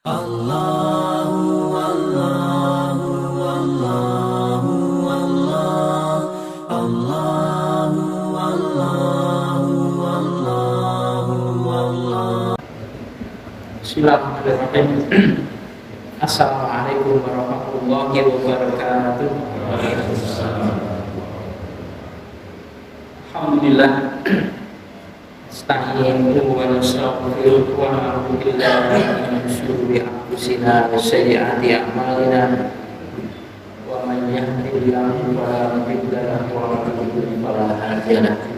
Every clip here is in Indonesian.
Allahu Allahu Allahu Allah Allahu Allahu Allahu Allah. Bismillahirrahmanirrahim. Assalamualaikum warahmatullahi wabarakatuh. Alhamdulillah. Astaghfiruhu wa nastaghfiruhu wa na'udzu billahi min shururi anfusina wa sayyiati a'malina. Wa man yahdihillahu fala mudilla lahu wa man yudlil fala hadiya lahu.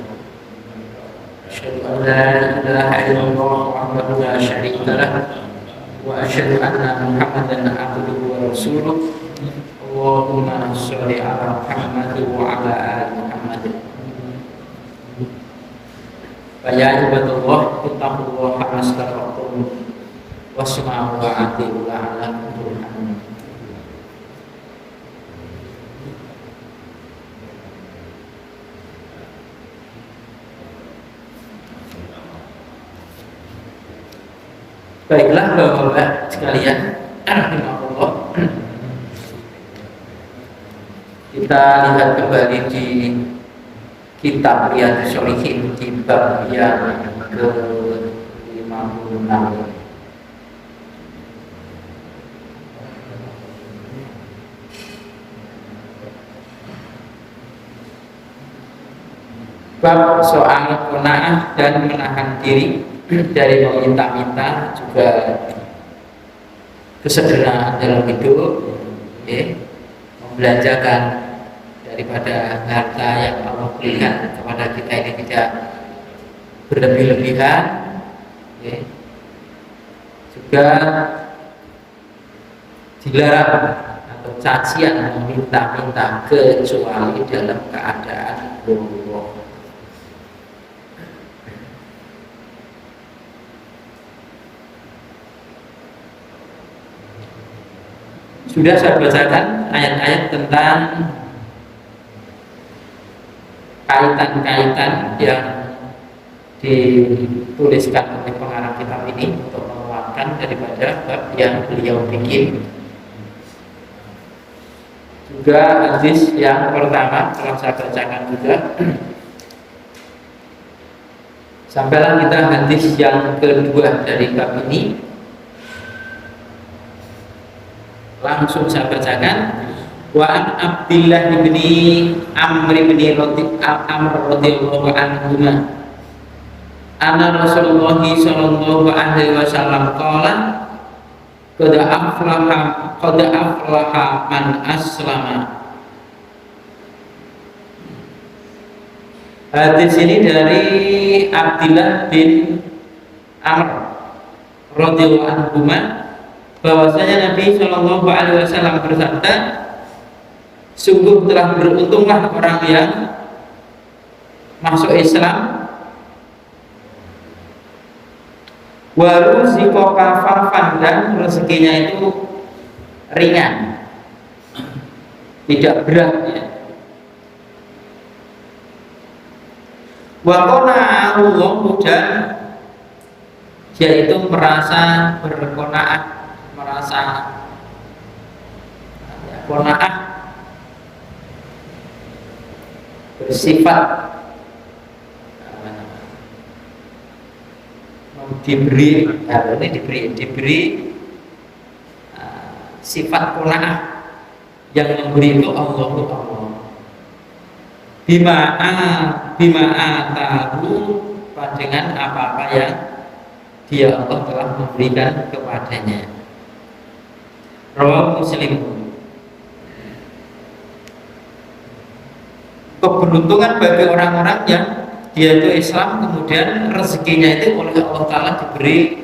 Asyhadu an la ilaha illallah wahdahu la syarika lahu wa asyhadu anna Muhammadan abduhu wa rasuluh. Allahumma shalli ala Muhammad wa ala ali Muhammad. Ya ibadallah, ittaqullaha mastata'tum wasma'u wa ati'u la'allakum turhamun. Baiklah Bapak-bapak sekalian, rahimahullah. Kita lihat kembali di kitab Riyadhus Shalihin di bab yang ke-56. Bab soal qanaah dan menahan diri dari meminta-minta, juga kesederhanaan dalam hidup, membelanjakan daripada harta yang Allah berikan kepada kita ini tidak berlebih-lebihan, juga dilarang atau cacian meminta-minta kecuali dalam keadaan darurat. Sudah saya bacakan ayat-ayat tentang kaitan-kaitan yang dituliskan oleh pengarang kitab ini untuk menguatkan daripada bab yang beliau bikin. Juga hadis yang pertama telah saya bacakan juga. Sampailah kita hadis yang kedua dari bab ini. Langsung saya bacakan. Wa an Abdillah bin Amr bin Amr radhiyallahu anhu anna Rasulullah sallallahu alaihi wasallam qala qad aflaha man aslama. Hadis ini dari Abdillah bin Amr radhiyallahu anhu bahwasanya Nabi sallallahu alaihi wasallam bersabda, sungguh telah beruntunglah orang yang masuk Islam, waruziqa kafafan, dan rezekinya itu ringan, tidak berat, ya. Wa qana'allahu, dan dia itu merasa berqanaah, merasa qanaah, bersifat diberi sifat qanaah, yang memberi itu Allah bima atahu, dengan apa-apa yang dia Allah telah memberikan kepadanya. Rawahu Muslim. Keberuntungan bagi orang-orang yang dia itu Islam, kemudian rezekinya itu oleh Allah Ta'ala diberi,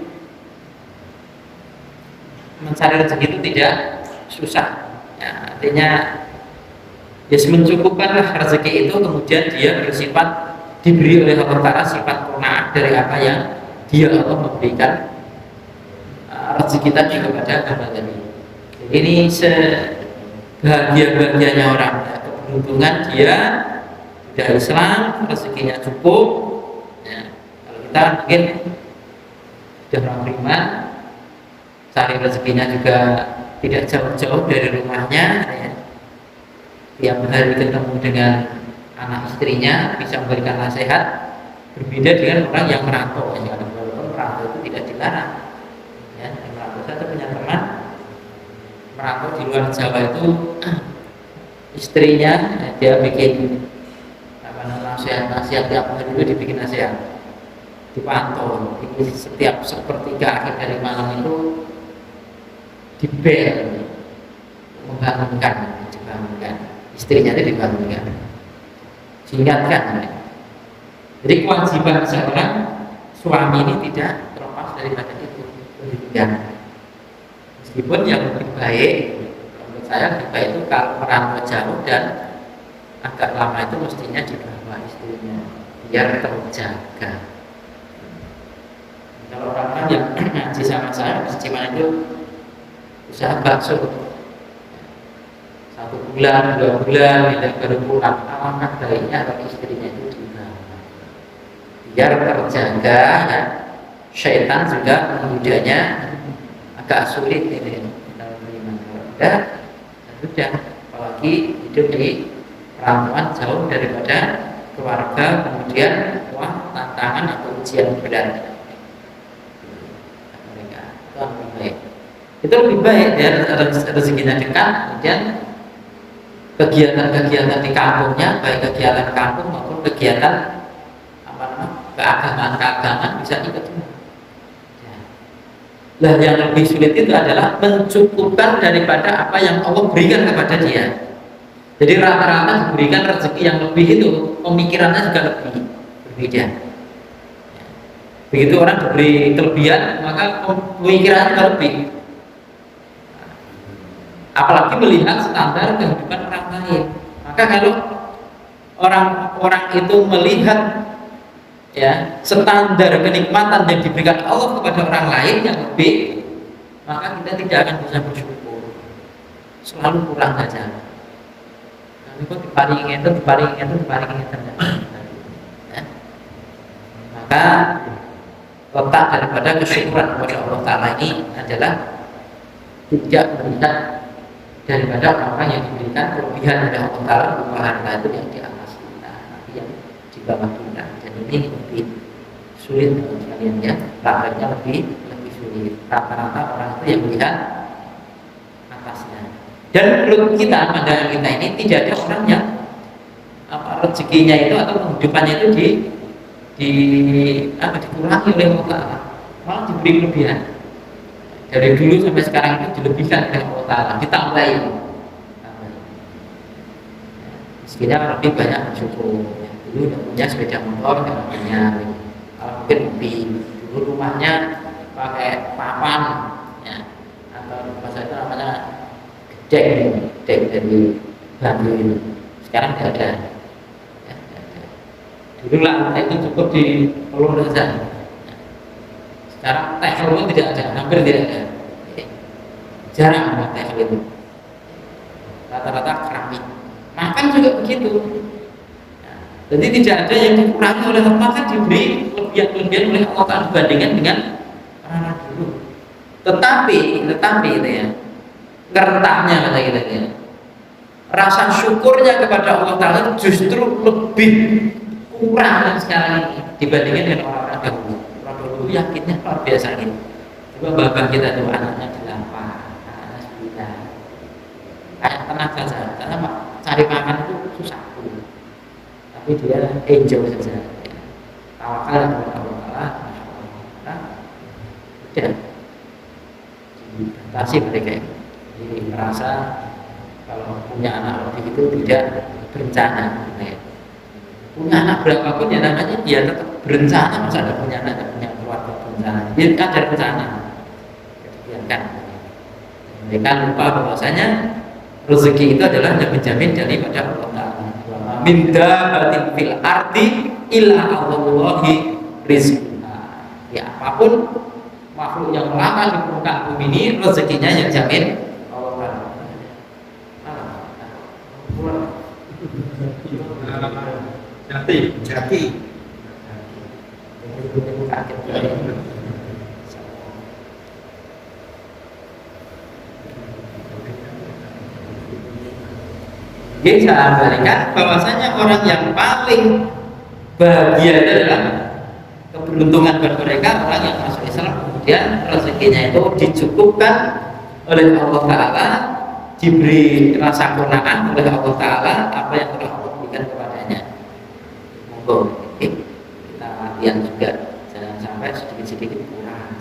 mencari rezeki itu tidak susah, ya, artinya ya mencukupkanlah rezeki itu, kemudian dia bersifat diberi oleh Allah Ta'ala sifat qanaah dari apa yang dia Allah memberikan rezeki tadi kepada hamba-hamba. Ini sebahagia-bahagianya orang, ya, keberuntungan dia sudah Islam, rezekinya cukup, ya. Kalau kita mungkin sudah orang beriman, cari rezekinya juga tidak jauh-jauh dari rumahnya, ya. Tiap hari ketemu dengan anak istrinya, bisa memberikan nasihat. Berbeda dengan orang yang merantau, ya. Walaupun merantau itu tidak dilarang, ya. Yang merantau, saya punya teman merantau di luar Jawa itu, istrinya dia bikin nasihat tiap hari itu dibikin nasihat, dipantau. Setiap sepertiga akhir dari malam itu dibel, dibangunkan, istrinya itu dibangunkan, diingatkan. Jadi kewajiban seorang suami ini tidak terlepas daripada itu, pendidikan. Meskipun yang lebih baik, menurut saya lebih baik itu kalau merantau jauh dan agak lama itu mestinya di bawah istrinya, biar terjaga. Kalau orang-orang yang ngaji sama saya, cuma itu usaha bakso 1 bulan, 2 bulan, tidak baru pulang. Alangkah baiknya kalau istrinya itu juga biar terjaga, ya. Syaitan juga menghujanya agak sulit ini dalam beriman. Sudah, apalagi hidup di perantauan jauh daripada keluarga, kemudian tantangan atau ujian berat mereka itu lebih baik. Itu lebih baik ya, rezekinya dekat, kemudian kegiatan-kegiatan di kampungnya, baik kegiatan kampung maupun kegiatan keagamaan bisa ikut semua. Nah, yang lebih sulit itu adalah mencukupkan daripada apa yang Allah berikan kepada dia. Jadi rata-rata diberikan rezeki yang lebih itu, pemikirannya juga lebih berbeda. Begitu orang diberi kelebihan, maka pemikirannya juga lebih. Apalagi melihat standar kehidupan orang lain. Maka kalau orang-orang itu melihat, ya, standar kenikmatan yang diberikan Allah kepada orang lain yang lebih, maka kita tidak akan bisa bersyukur. Selalu kurang saja. Itu diparingi itu. Ya. Maka letak daripada kesyukuran kepada Allah Ta'ala ini adalah tidak melihat daripada orang-orang yang diberikan kelebihan oleh Allah Ta'ala berupa harta itu yang di atas kita, tapi yang di bawah kita. Dan ini lebih sulit untuk kalian, ya. Prakteknya lebih sulit. Rata-rata orang itu yang melihat atasnya. Dan menurut kita, pandangan kita ini tidak ada orang yang rezekinya itu atau kehidupannya itu dikurangi oleh Allah Ta'ala, malah diberi kelebihan. Dari dulu sampai sekarang itu dilebihkan oleh Allah Ta'ala, ditambahin. Mestinya lebih banyak bersyukur. Dulu udah punya sepeda motor, nggak punya. Kalau mungkin lebih, dulu rumahnya pakai papan, ya, atau bahasa itu namanya dek dari bambu ini. Sekarang tidak ada. Dulu lantai itu cukup di pelur saja. Sekarang tehel itu tidak ada, hampir tidak ada. Jarang ada tehel itu. Rata-rata keramik. Makan juga begitu. Jadi tidak ada yang dikurangi oleh Allah, maka diberi kelebihan oleh Allah Ta'ala dibandingkan dengan orang-orang dulu. Tetapi itu, ya, ngertaknya kata kita, ya, rasa syukurnya kepada Allah Ta'ala justru lebih kurang sekarang ini dibandingkan dengan orang-orang dahulu. Orang dahulu yakinnya luar biasa ini. Coba bapak kita tuh anaknya 8, anaknya 9, kayak tenaga saja, karena cari makan itu susah tuh. Tapi dia enjoy saja, ya. Tawakal kepada Allah Ta'ala, udah dibatasi mereka ini. Jadi merasa kalau punya anak lebih itu tidak berencana, ya. Punya anak berapapun ya namanya dia tetap berencana. Masa ada punya anak, ada punya keluarga berencana, dia ada rencana. Biarkan. Mereka lupa bahwasanya rezeki itu adalah yang menjamin daripada Allah Ta'ala. Min dabbatin fil ardi illa Allahi rizquha. Ya, apapun makhluk yang melangkah di permukaan bumi ini, rezekinya yang jamin Allah Ta'ala. Jati. Jadi saya kembalikan bahwasanya orang yang paling bahagia adalah keberuntungan buat mereka orang yang masuk Islam kemudian rezekinya itu dicukupkan oleh Allah Ta'ala, diberi rasa qanaah oleh Allah Ta'ala apa yang telah Allah berikan kepadanya. Monggo kita latihan juga, jangan sampai sedikit-sedikit kurang.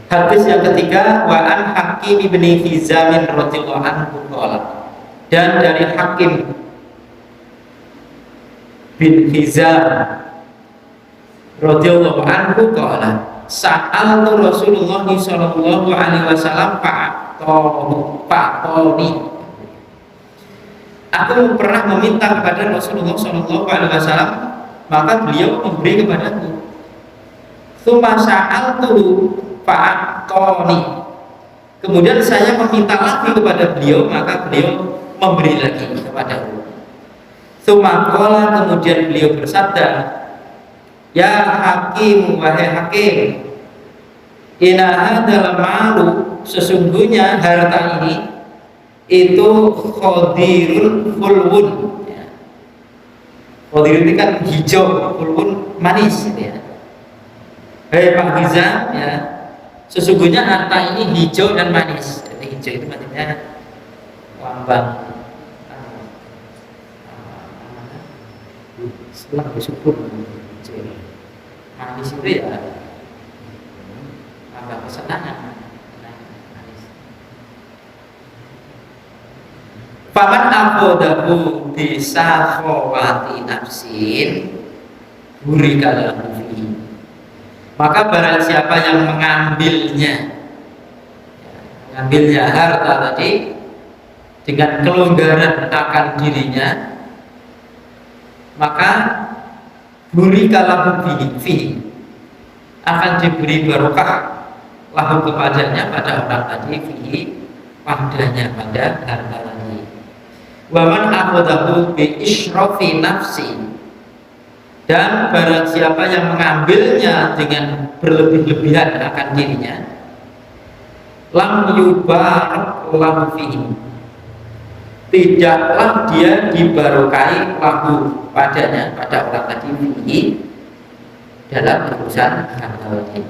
Hadis yang ketiga, wa an Hakim bin Hizam radhiyallahu anhu qala, dan dari Hakim bin Hizam radhiyallahu anhu qala, sa'altu Rasulullah sallallahu alaihi wasallam fa'atoni. Aku pernah meminta kepada Rasulullah sallallahu alaihi wasallam, maka beliau memberi kepadaku. Tsumma sa'altu fa'atoni. Kemudian saya meminta lagi kepada beliau, maka beliau memberi lagi kepadaku. Tsumma qala, kemudian beliau bersabda, ya Hakim, wahai Hakim, inna hadzal malu, sesungguhnya harta ini itu khadirul fulwun. Khadir itu kan hijau, fulwun manis ya. Hei Pak Hizam ya, sesungguhnya harta ini hijau dan manis. Jadi hijau itu maksudnya lambang setelah bersyukur. Manis itu ya lambang kesenangan. Faman akhadahu bi sakhawati nafsin burika lahu fihi. Maka barang siapa yang mengambilnya harta tadi dengan kelonggaran akan dirinya, maka burika lahu fihi, akan diberi barokah lahu kepadanya pada orang tadi fihi, padanya pada harta tadi. Waman akhadahu bi israfi nafsi, dan barang siapa yang mengambilnya dengan berlebih-lebihan akan dirinya, lam yubarak lahu fihi, tidaklah dia dibarokai lahu padanya pada orang tadi fihi dalam urusan harta tadi.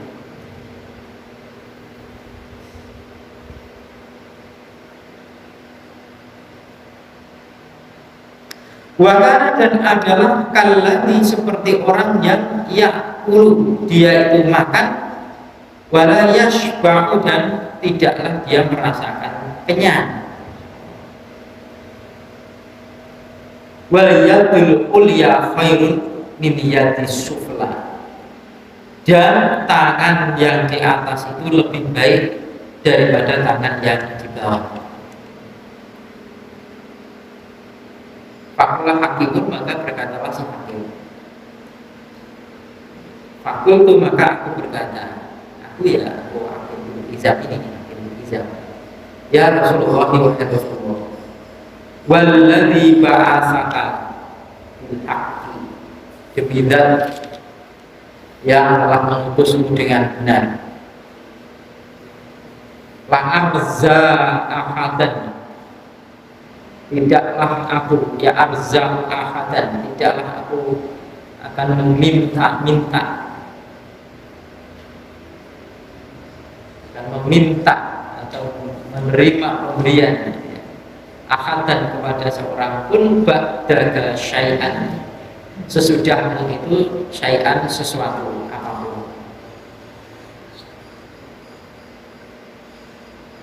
Wakana, dan adalah kalladzi, seperti orang yang yakulu, dia itu makan, wala yashba'u, dan tidaklah dia merasakan kenyang. Wal yadul ulya khairun min yadis sufla, dan tangan yang di atas itu lebih baik daripada tangan yang di bawah. Fakulah Hakimun, maka berkatalah si Hakim. Fakul tu, maka aku berkata, aku Hakim Hizam ini, Hakim Hizam, ya Rasulullah, wahai Rasulullah, walladzi ba'atsaka bil haqqi, demi zat yang telah mengutusmu dengan benar, la arza ahadan, tidaklah aku arzal ahadan, tidaklah aku akan meminta atau menerima pemberian ahadan kepada seorang pun ba'da syai'an, sesudah itu syai'an, sesuatu apapun.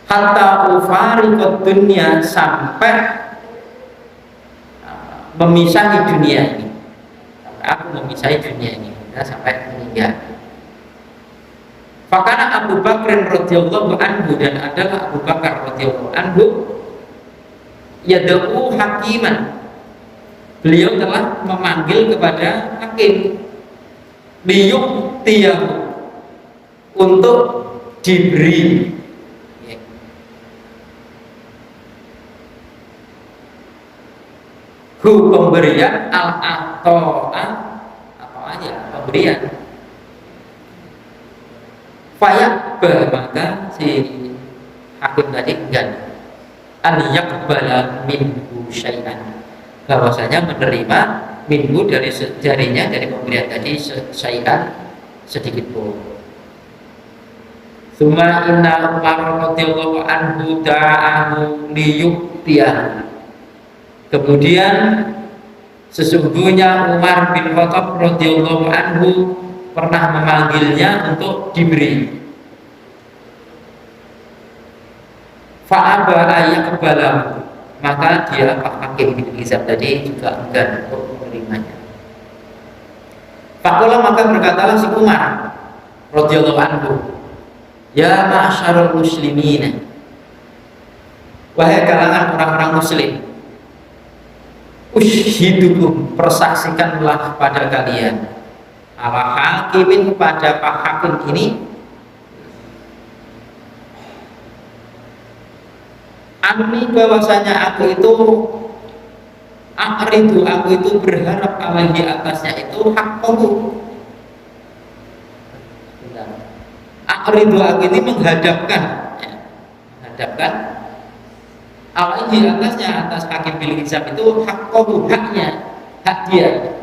Hatta ufariqad dunya, sampai memisahi dunia ini, aku memisahi dunia ini sampai meninggal. Fakana Abu Bakr radhiyallahu anhu, dan adalah Abu Bakar radhiyallahu anhu, yad'u hakiman, beliau telah memanggil kepada Hakim, liyu'tiyahu, untuk diberi pemberian al-ato'ah, apa aja pemberian. Fayak, maka si Hakim tadi enggan, an yaqbala minhu syai'an, bahwasanya menerima minhu darinya dari pemberian tadi syai'an sedikit pun. Tsumma inna Umar radhiyallahu anhu da'ahu liyuqtiyah. Kemudian sesungguhnya Umar bin Khattab radhiyallahu anhu pernah memanggilnya untuk diberi. Fa'aba ayyaqbalahu, maka dia Pak Hakim bin Hizam tadi juga enggan untuk menerimanya. Faqala, maka berkatalah si Umar radhiyallahu anhu, ya ma'syarul muslimin, wahai kalangan orang-orang muslim, ushidukum, persaksikanlah pada kalian, ala hakimin, pada Pak Hakim ini, Ami, bahwasanya aku itu akridu, aku itu berharap alaihi, atasnya itu hakku. Akridu, aku ini menghadapkan, menghadapkan alaihi, atasnya, atas Hakim bin Hizam itu hakku, haknya, hak dia.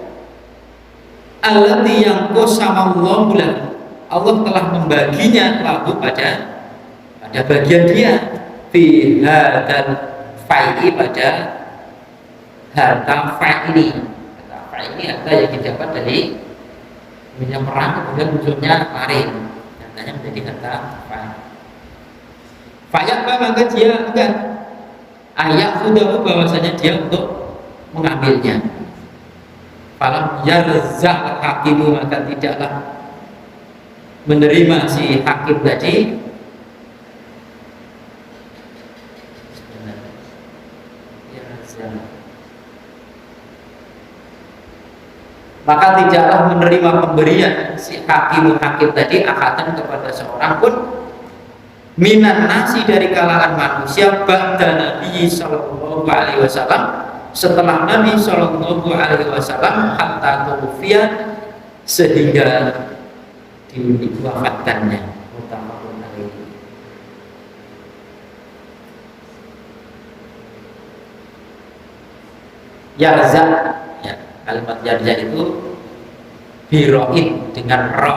Allati yang qasamallahu lahu, Allah telah membaginya lahu pada bagian dia, fi hadzal fai'i, pada harta fa'ili. Harta fa'ili harta yang didapat dari minyak perang, kemudian munculnya marin, hartanya menjadi harta fa'il. Fa'yakba, maka dia enggak, ayak sudah, bahwasanya dia untuk mengambilnya. Falam yarzah hakimu, maka tidaklah menerima si hakim tadi, maka tidaklah menerima pemberian si hakim tadi akatan kepada seorang pun minan nasi, dari kalangan manusia, ba'da Nabi sallallahu alaihi wasallam, setelah Nabi sallallahu alaihi wasallam, hatta tufiya, sehingga diwafatkannya. Muttafaqun alaihi. Yarza, ya, kalimat yarza itu biroin, dengan ro,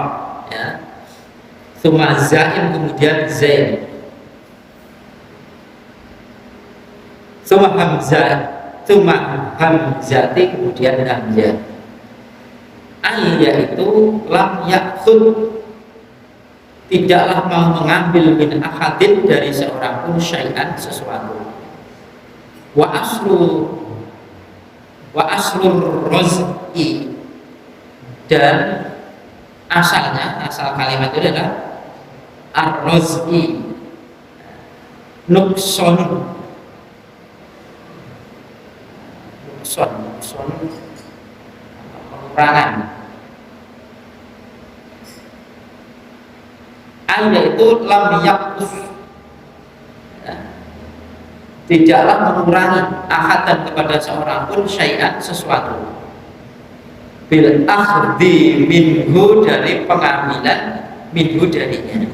ya. Tsumma zain, kemudian zain. Tsumma hamzah, tsumma hamzati, kemudian hamzah. Yaitu lam yakhud, tidaklah mau mengambil min ahadin, dari seorang pun, syai'an, sesuatu. Wa aslur roz'i, dan asalnya, asal kalimat itu adalah ar-roz'i, nukson pengurangan. Yaitu lam yakus, tidaklah mengurangi ahadan, kepada seorang pun, syai'an, sesuatu, bil akhdi minhu, dari pengambilan minhu, darinya.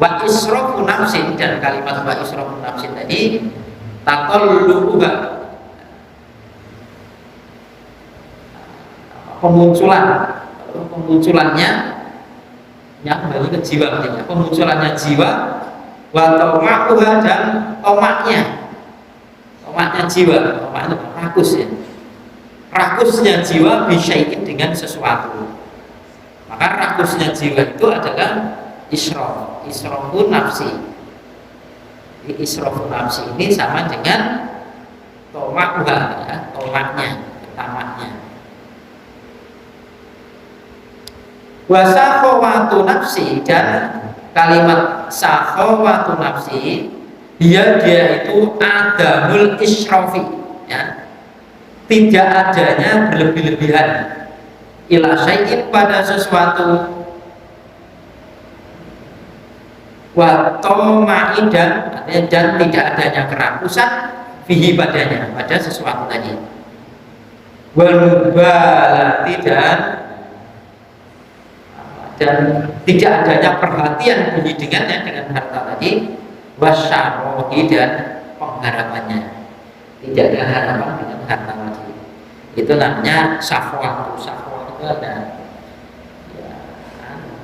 Wa israfu nafsin, dan kalimat wa israfu nafsin tadi taqalluha, pemunculannya yang kembali ke jiwa, artinya pemunculannya jiwa, wa taumaquha, dan tomaknya jiwa, tomak itu rakus, ya, rakusnya jiwa, bisyai'in, dengan sesuatu. Maka rakusnya jiwa itu adalah israfu nafsi. Israfu nafsi ini sama dengan tomakha, ya, tomaknya, tamaknya. Wa sakhawatu nafsi, dan kalimat sakhawatu nafsi, dia itu adamul israfi, ya, tidak adanya berlebih-lebihan, ila syai'in, pada sesuatu, wa toma'i, dan tidak adanya kerakusan, fihi, padanya, pada sesuatu tadi, wal mubalati, dan tidak adanya perhatian bunyi dengannya, dengan harta tadi, wasyarohi, dan harapannya. Tidak ada harapan dengan harta lagi. Itu namanya safwah. Safwah itu ada ya,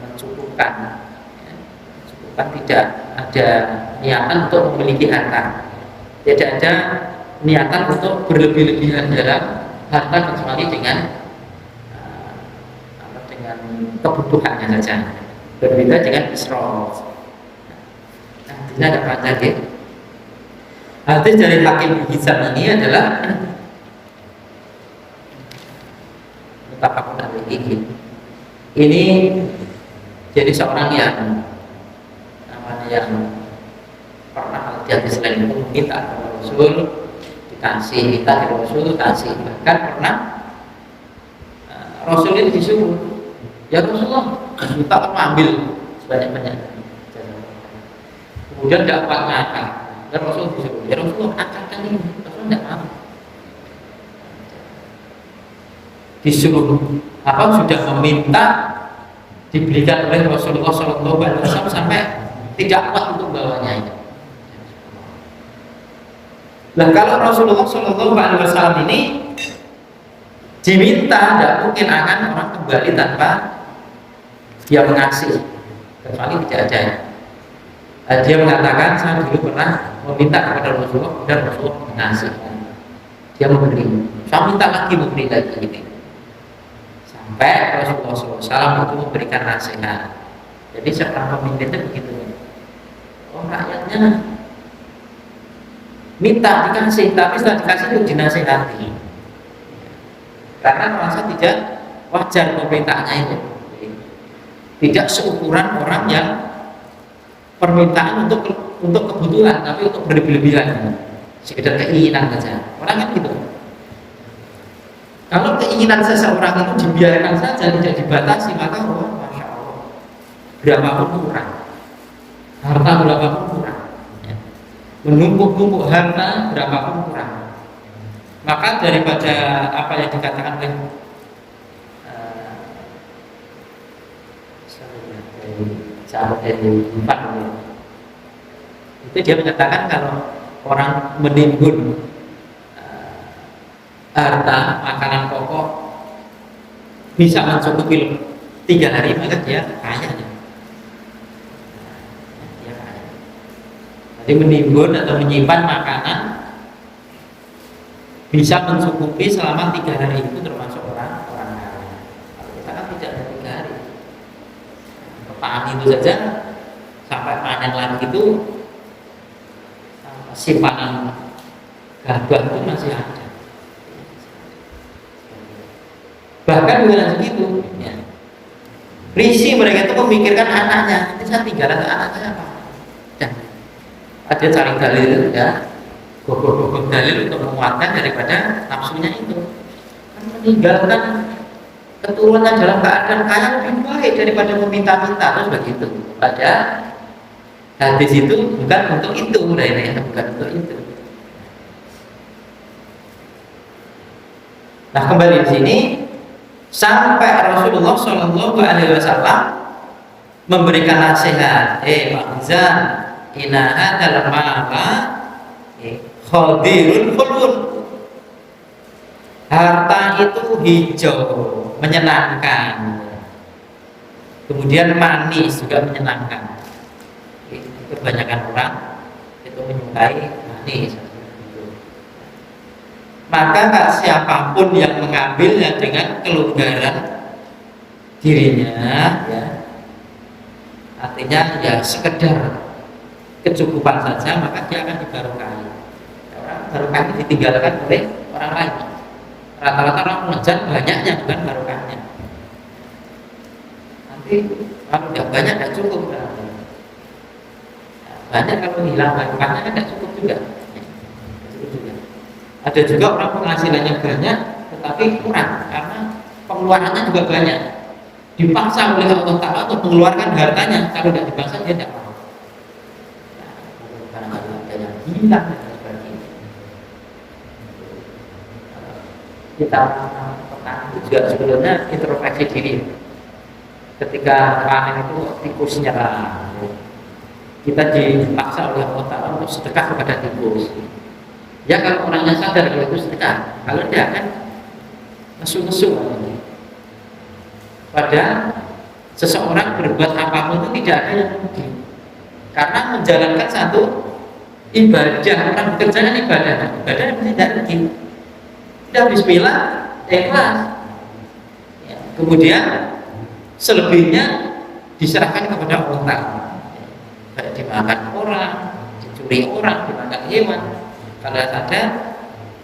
mencukupkan, ya, mencukupkan, tidak ada niatan untuk memiliki harta, tidak ada niatan untuk berlebih-lebihan dalam harta kecuali dengan kebutuhannya saja. Berbeda dengan israf. Nah, ini ada panjang ya. Hadis dari Hakim Hizam ini adalah mutafaqun alaihi. Ini jadi seorang yang namanya yang pernah jadi selain itu minta kepada Rasul dikasih, minta kepada Rasul kasih. Bahkan pernah Rasul itu disuruh, ya Rasulullah, minta kamu ambil sebanyak-banyaknya. Kemudian dapat ngakak. Dan Rasul disuruh, ya Rasulullah akalkan ini. Rasul tidak mau. Disuruh sudah meminta diberikan oleh Rasulullah SAW sampai tidak kuat untuk bawanya itu. Nah, kalau Rasulullah SAW ini diminta, tidak mungkin akan orang kembali tanpa dia mengasih, kecuali tidak ada. Dia mengatakan, saya dulu pernah meminta kepada Rasulullah dan Rasulullah mengasih. Dia memberi, saya minta lagi, memberi lagi ini. Sampai Rasulullah SAW itu memberikan nasihat. Jadi seorang pemimpin itu begitu. Oh, rakyatnya minta dikasih, tapi setelah dikasih itu dinasihati. Karena merasa tidak wajar pemerintahnya itu. Tidak seukuran orang yang permintaan untuk kebutuhan, tapi untuk berlebihan, sekedar keinginan saja. Orang kan gitu. Kalau keinginan seseorang itu dibiarkan saja, tidak dibatasi, maka masya Allah, berapapun kurang, harta berapapun kurang, ya. Menumpuk-numpuk harta berapapun kurang. Maka daripada apa yang dikatakan oleh sahabat dari 4 itu, dia menyatakan kalau orang menimbun harta makanan pokok bisa mencukupi 3 hari, maka dia kaya. Dia kaya. Jadi menimbun atau menyimpan makanan bisa mencukupi selama 3 hari itu termasuk orang kaya. Kalau kita kan tidak ada 3 hari. Petani itu saja sampai panen lagi itu simpanan gabah itu masih ada. Bahkan bukan segitu, ya. Risi mereka itu memikirkan anaknya. Ini saya tinggal anaknya apa? Dan ada cari dalil, ya, gogok-gogok dalil untuk menguatkan daripada nafsunya itu. Kan meninggalkan keturunan dalam keadaan kaya lebih baik daripada meminta-minta, terus begitu. Pada hadis itu bukan untuk itu, bukan untuk itu. Nah, kembali di sini sampai Rasulullah SAW memberikan nasihat, Pak Rizal, inna hadzal mala khadirun khulun. Harta itu hijau, menyenangkan. Kemudian manis juga menyenangkan. Kebanyakan orang itu menyukai manis. Maka siapapun yang mengambilnya dengan kelonggaran dirinya, ya, artinya ya sekedar kecukupan saja, maka dia akan dibarokahi. Orang barokah itu ditinggalkan oleh orang lain. Rata-rata orang mengejar banyaknya, bukan barokahnya. Nanti kalau tidak banyak tidak cukup. Banyak kalau hilang barokahnya kan tidak cukup juga. Ada juga orang penghasilannya banyak tetapi kurang karena pengeluarannya juga banyak. Dipaksa oleh Allah Ta'ala untuk mengeluarkan hartanya. Kalau tidak dipaksa dia tidak mau. Karena ada yang hilang dan sebagainya. Kita pernah juga sebelumnya introspeksi diri. Ketika panen itu tikus nyerang, kita dipaksa oleh Allah Ta'ala untuk sedekah kepada tikus. Ya kalau orangnya sadar kalau itu sedekah, kalau tidak kan nesu-nesu. Padahal seseorang berbuat apapun itu tidak ada yang rugi, karena menjalankan satu ibadah. Orang bekerja kan ibadah yang tidak rugi. Tidak bismillah, ikhlas. Ya, kemudian selebihnya diserahkan kepada Allah Ta'ala. Kayak dimakan orang, dicuri orang, dimakan hewan. Kalau ada,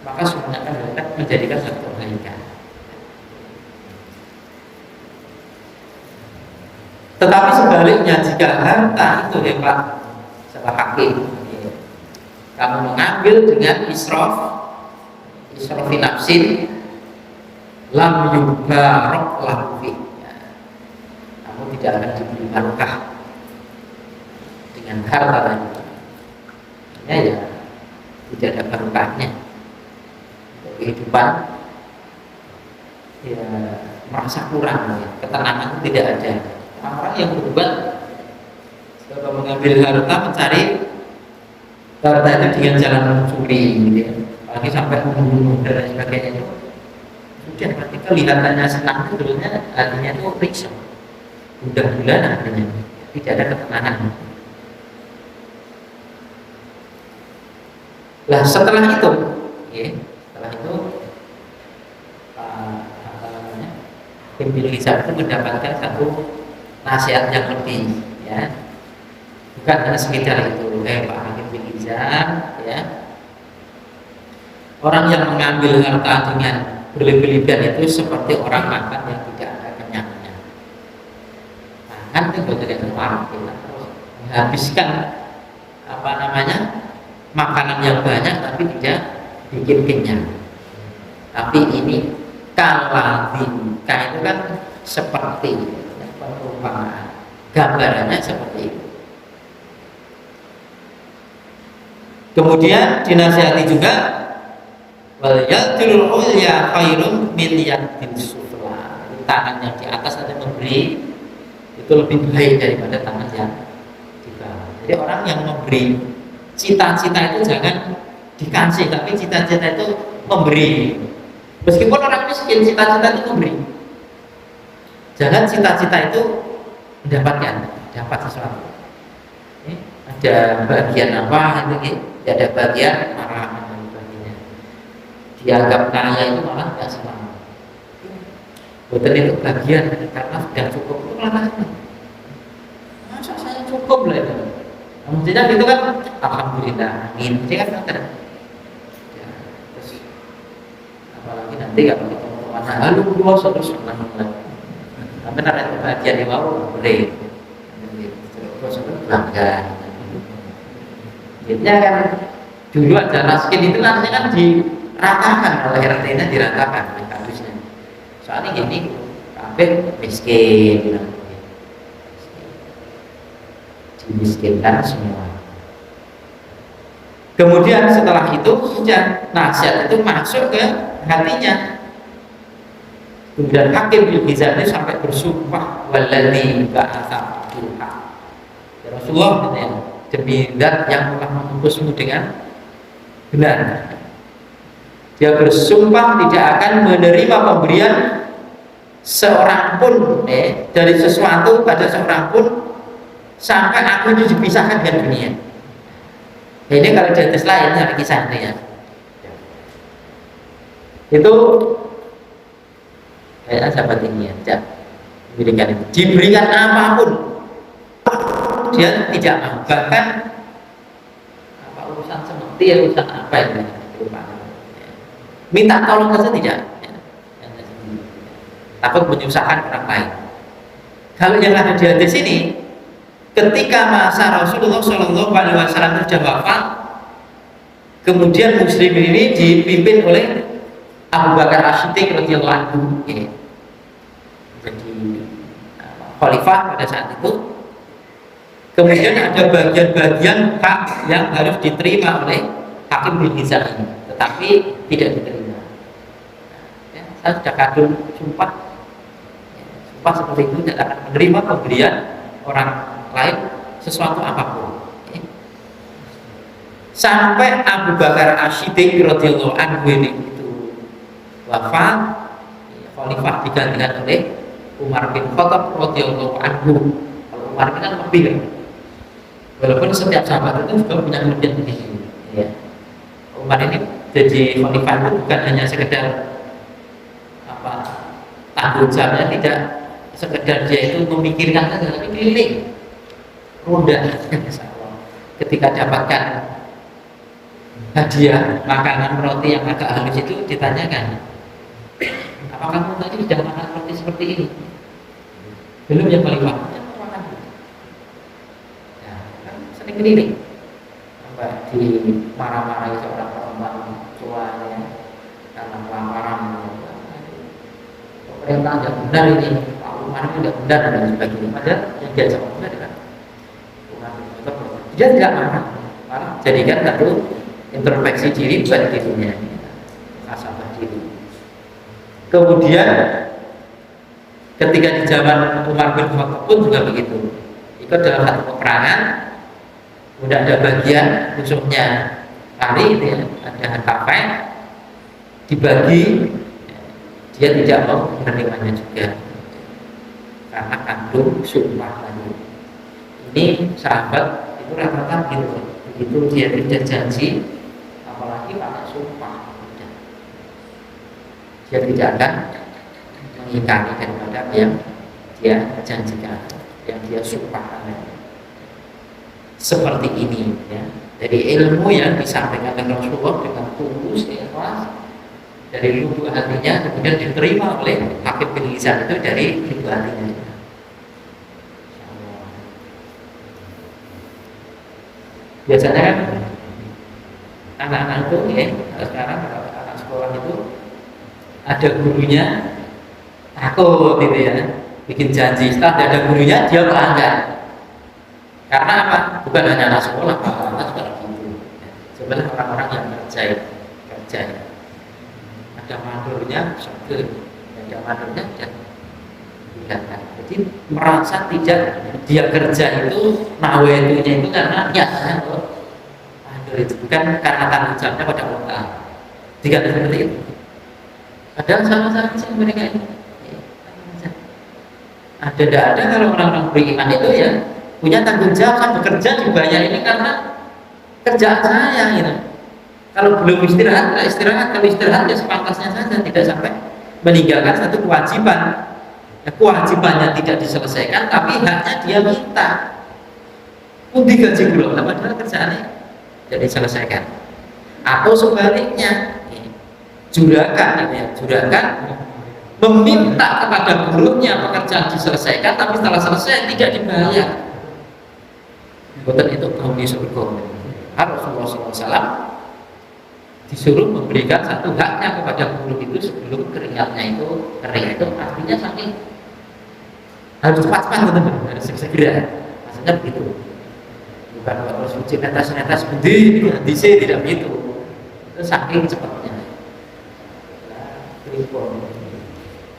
maka semuanya akan menjadikan satu kebaikan. Tetapi sebaliknya, jika harta itu hebat, salah hakim, kamu mengambil dengan israfi nafsin, lam yubarok lahu, kamu tidak akan diberi barokah dengan harta tadi. Ya, tidak ada barokahnya. Kehidupan ya merasa kurang, ya. Ketenangan itu tidak ada. Orang yang berbuat coba mengambil harta, mencari harta itu dengan jalan mencuri, gitu ya. Apalagi sampai membunuh dan lain sebagainya itu sudah berarti kelihatannya senang, sebetulnya artinya itu risau, udah bulan artinya tidak ada ketenangan. Nah setelah itu, ya, Hakim bin Hizam itu mendapatkan satu nasihat yang lebih, ya, bukan hanya sekedar itu. Pak Hakim bin Hizam, ya, orang yang mengambil harta dengan berlebihan itu seperti orang makan yang tidak ada kenyangnya. Makan itu tidak keluar, kita terus menghabiskan makanan yang banyak tapi tidak bikin kenyang. Tapi ini kaladika itu kan seperti perumpamaan, gambarannya seperti itu. Kemudian dinasihati juga, wal yadul ulya khairun min yadil sufla. Tangan yang di atas ada memberi itu lebih baik daripada tangan yang di bawah. Jadi orang yang memberi, cita-cita itu jangan dikasih, tapi cita-cita itu memberi. Meskipun orang miskin, cita-cita itu memberi. Jangan cita-cita itu dapat sesuatu. Ada bagian apa itu, ada bagian marah dan sebagainya. Dianggap kaya itu malah tidak semangat. Betul itu bagian karena sudah cukup itu malah masa saya cukup lah itu. Maksudnya gitu kan, alhamdulillah, amin. Dia kan ya, terus apalagi nanti kalau ketemu mana, lalu dua terus senang banget. Tapi nanti bagian di bawah boleh, terus bangga. Jadinya kan dulu ada miskin itu nantinya kan diratakan oleh RT-nya, diratakan oleh kadusnya. Soalnya gini, kabeh miskin. Dimiskinkan semua. Kemudian setelah itu sudah nasihat itu masuk ke hatinya. Kemudian Hakim bin Hizam ini sampai bersumpah, waladzi ba'atsa bil haq. Ya Rasulullah, demi zat yang telah mengutusmu dengan benar. Dia bersumpah tidak akan menerima pemberian seorang pun dari sesuatu pada seorang pun sampai aku itu dipisahkan dengan dunia. Nah, ini kalau di hadis lain ada kisahnya ya. Itu kayak sahabat ini ya, diberikan apapun dia tidak mau, bahkan apa urusan seperti urusan apa itu minta tolong saja tidak, takut menyusahkan orang lain. Kalau yang ada di hadis ini, ketika masa Rasulullah SAW sudah wafat, kemudian muslimin ini dipimpin oleh Abu Bakar As-Siddiq radhiyallahu anhu, jadi khalifah pada saat itu. Kemudian ada bagian-bagian hak yang harus diterima oleh Hakim bin Hizam ini, tetapi tidak diterima. Ya, saya sudah kadung sumpah seperti itu tidak akan menerima pemberian orang lain sesuatu apapun. sampai Abu Bakar As-Siddiq radhiyallahu anhu ini itu wafat, khalifah digantikan oleh Umar bin Khattab radhiyallahu anhu. Kalau Umar ini kan lebih kan, walaupun setiap sahabat itu juga punya kelebihan tinggi. Ya. Umar ini jadi khalifah itu bukan hanya sekedar apa tanggung jawabnya, tidak sekedar dia itu memikirkan saja, tapi keliling ronda. Ketika dapatkan hadiah makanan roti yang agak halus itu ditanyakan, apakah kamu tadi sudah makan roti seperti ini? Belum ya khalifah? Ya, makan. Ya, kan sering keliling. Sampai dimarah-marahi seorang perempuan tuanya karena kelaparan. Pemerintah tidak benar ini, Pak Umar itu tidak benar dan sebagainya. Padahal yang diajak benar kan Umar bin Khattab, dia tidak marah, malah jadikan satu introspeksi diri buat dirinya, muhasabah diri. Kemudian ketika di zaman Umar bin Khattab pun juga begitu. Ikut dalam satu peperangan, udah ada bagian musuhnya lari, itu ya, ada kafe dibagi, dia tidak mau menerimanya juga karena kandung sumpah tadi. Ini sahabat itu rata-rata gitu, begitu dia tidak janji, apalagi pakai sumpah, dia tidak akan mengingkari daripada yang dia janjikan, yang dia sumpahkan. Seperti ini ya. Dari ilmu yang disampaikan oleh Rasulullah dengan tulus, ikhlas, dari lubuk hatinya, kemudian diterima oleh Hakim bin Hizam itu dari lubuk hatinya. Biasanya kan anak-anak itu ya, sekarang anak sekolah itu ada gurunya takut gitu ya, bikin janji, setelah ada gurunya dia melanggar. Karena apa? Bukan hanya anak sekolah, anak juga gitu. Sebenarnya orang-orang yang kerja ada madurnya, syukur, ada madurnya dan tidak. Jadi merasa tidak dia kerja itu nawaitunya itu karena niatnya untuk madur itu, bukan karena tanggung jawabnya pada Allah. Tidak seperti itu. Padahal sama-sama sih mereka ini. Tidak ada kalau orang-orang beriman itu ya punya tanggung jawab, kan bekerja dibayar ini karena kerjaan saya gitu. Kalau belum istirahat, tidak istirahat. Kalau istirahat ya sepantasnya saja, tidak sampai meninggalkan satu kewajiban. Ya, kewajibannya tidak diselesaikan, tapi haknya dia minta. Pun digaji belum, padahal kerjaannya tidak diselesaikan. Atau sebaliknya, juragan, ya, juragan meminta kepada buruhnya pekerjaan diselesaikan, tapi setelah selesai tidak dibayar. Betul itu kaum di surga. Rasulullah SAW disuruh memberikan satu haknya kepada buruh itu sebelum keringatnya itu kering. Itu artinya saking harus cepat-cepat, harus segera. Maksudnya begitu. Bukan harus uji netes-netes DC, tidak begitu. Itu saking cepatnya.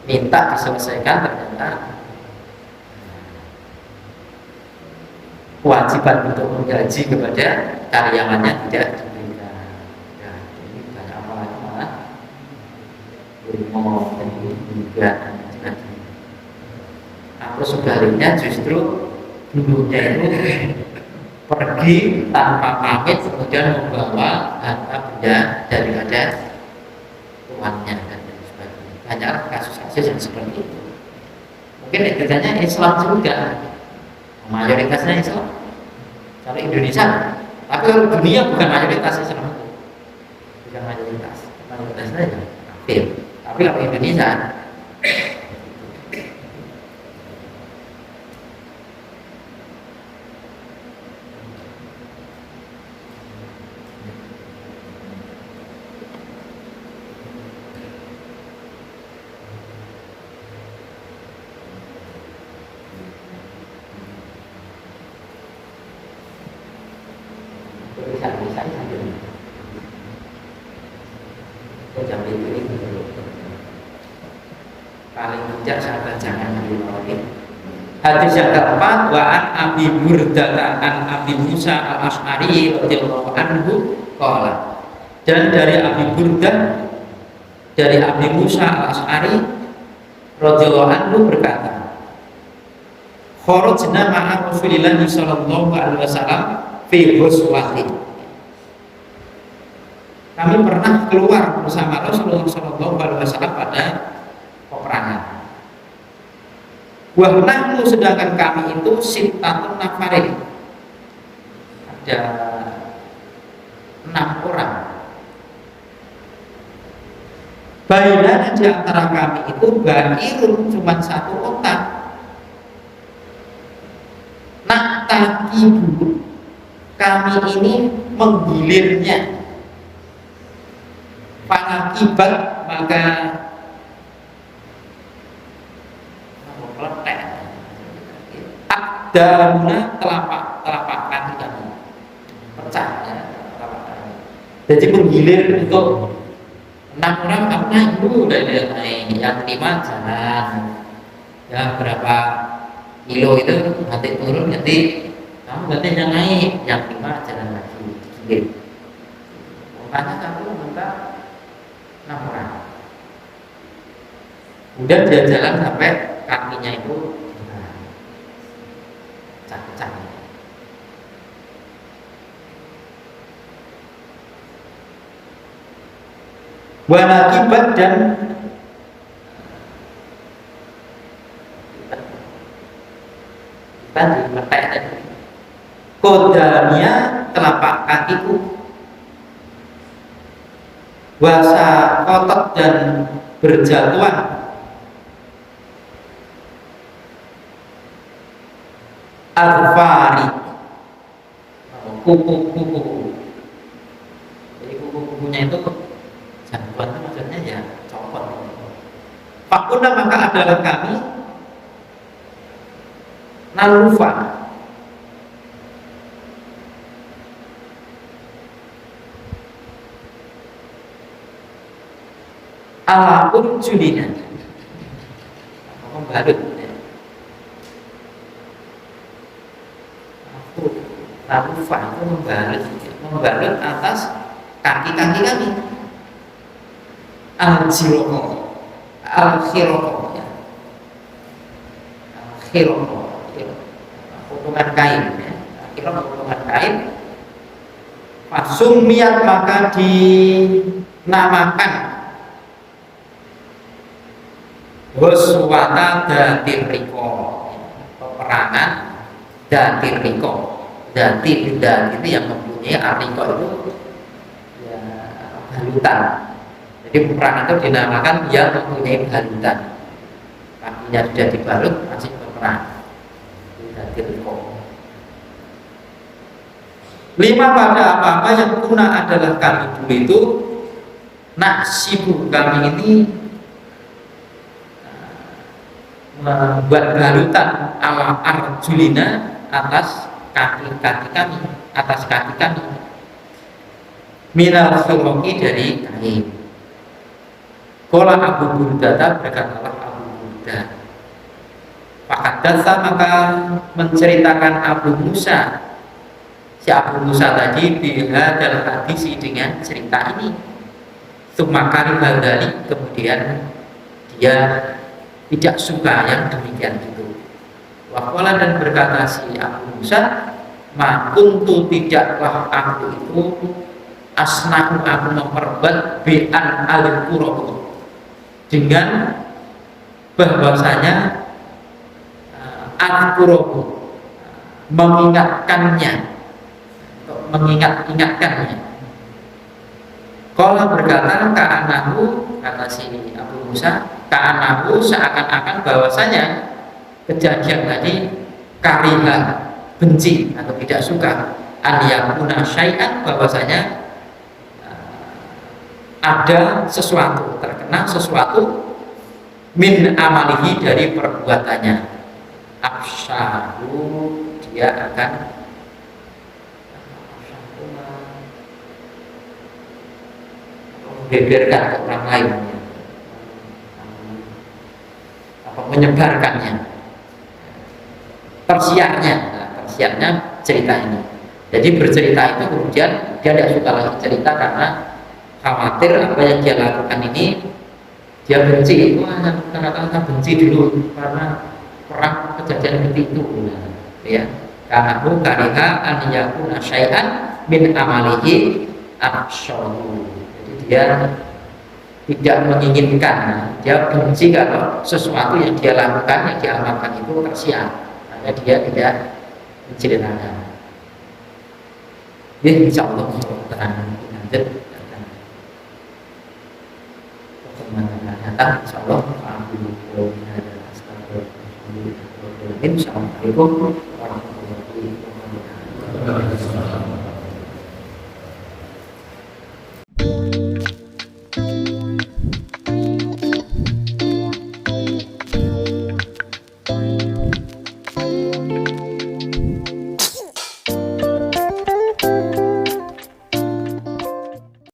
Minta diselesaikan, ternyata kewajiban untuk menggaji kepada karyawannya tidak diberikan. Ya, ini banyak apalagi malah ilmu dan juga. Atau sebaliknya justru dulunya itu pergi tanpa pamit, kemudian membawa harta benda daripada tuannya dan sebagainya. Banyak kasus-kasus yang seperti itu. Mungkin etikanya Islam juga, mayoritasnya Islam. Kalau Indonesia, tapi kalau dunia bukan mayoritas Islam, bukan mayoritasnya ya kafir. Tapi kalau Indonesia paling bijak sahabat jangan menolak. Hadis yang keempat, wa an Abi Burdah an Abi Musa al-Asy'ari radhiyallahu anhu qala. Dan dari Abi Burdah dari Abi Musa al-Asy'ari radhiyallahu anhu berkata, kharajna ma'a Rasulillah sallallahu alaihi wasallam fi ghuswatin. Kami pernah keluar bersama Rasulullah sallallahu alaihi wasallam pada peperangan. Wa nahnu, sedangkan kami itu sittatun nafarin, ada 6 orang. Bainana, di antara kami itu bairun, cuma 1 otak. Nak takibu, kami ini menggilirnya. Para kibat, maka akdamuna, telapak kaki kami pecah ya, telapak kaki. Jadi menggilir untuk 6 orang, kamu naik dulu, udah naik, yang 5 jalan ya, berapa kilo itu nanti turun, nanti kamu nanti yang naik, yang 5 jalan lagi gilir. Makanya kamu minta 6 orang. Udah dia jalan sampai kakinya itu pecah-pecah. Walakibat, dan tadi letak tadi kodamia, telapak kakiku. Wasa kotot, dan berjatuhan arfari, kuku-kuku. Jadi kuku-kukunya itu jatuhan, itu maksudnya ya copot. Fakuna, maka adalah kami nalufa, ala urjulina, membalut ya. Nalufa itu membalut atas kaki-kaki kami. Al-jiroko, al-khiroko ya. Al-khiroko, potongan kain ya. Al-khiroko, potongan kain. Fasumiyat, maka dinamakan Ghuswata Dhatir Riqa, peperangan Dhatir Riqa. Dhatir itu yang mempunyai Riqa itu ya, balutan. Jadi peperangan itu dinamakan yang mempunyai balutan, kakinya sudah dibalut masih berperang. Dhatir Riqa. 5, pada apa-apa yang kuna adalah kami dulu itu naksibu, kami ini membuat balutan ala arjulina, atas kaki-kaki kami, atas kaki kami, minal khiraqi, dari kain. Qala Abu Burdah, berkatalah Abu Burdah, fakaddatsa, maka menceritakan Abu Musa, si Abu Musa tadi, bihadzal hadis, dengan cerita ini. Sumakari hadali, kemudian dia tidak suka yang demikian itu. Waqala, dan berkata si Abu Musa, ma kuntu, tidaklah aku itu asnahu, aku memperbuat bi'an al-qur'an, dengan bahwasanya al-qur'an mengingatkannya, mengingat-ingatkannya. Qala, berkata ka'anahu, kata si Abu Musa, ka'anahu, seakan-akan bahwasanya kejadian tadi kariha, benci atau tidak suka, an yakuna syai'an, bahwasanya ada sesuatu, terkena sesuatu, min amalihi, dari perbuatannya, afsyahu, dia akan membeberkan ke orang lain, apa menyebarkannya. tersiarnya. Nah, tersiarnya cerita ini. Jadi bercerita itu kemudian dia tidak suka lagi cerita karena khawatir apa yang dia lakukan ini dia benci. Wah, rata-rata benci dulu karena perang kejadian seperti itu. Nah, ya. Karena kariha an yakuna syai'an min amalihi ahsyahu. Jadi dia tidak menginginkan, dia benci kalau sesuatu yang dia lakukan, yang dia amalkan itu tersiar, maka dia tidak menceritakan. Ya, insya Allah terang lanjut pertemuan akan datang. Insya Allah. Assalamualaikum.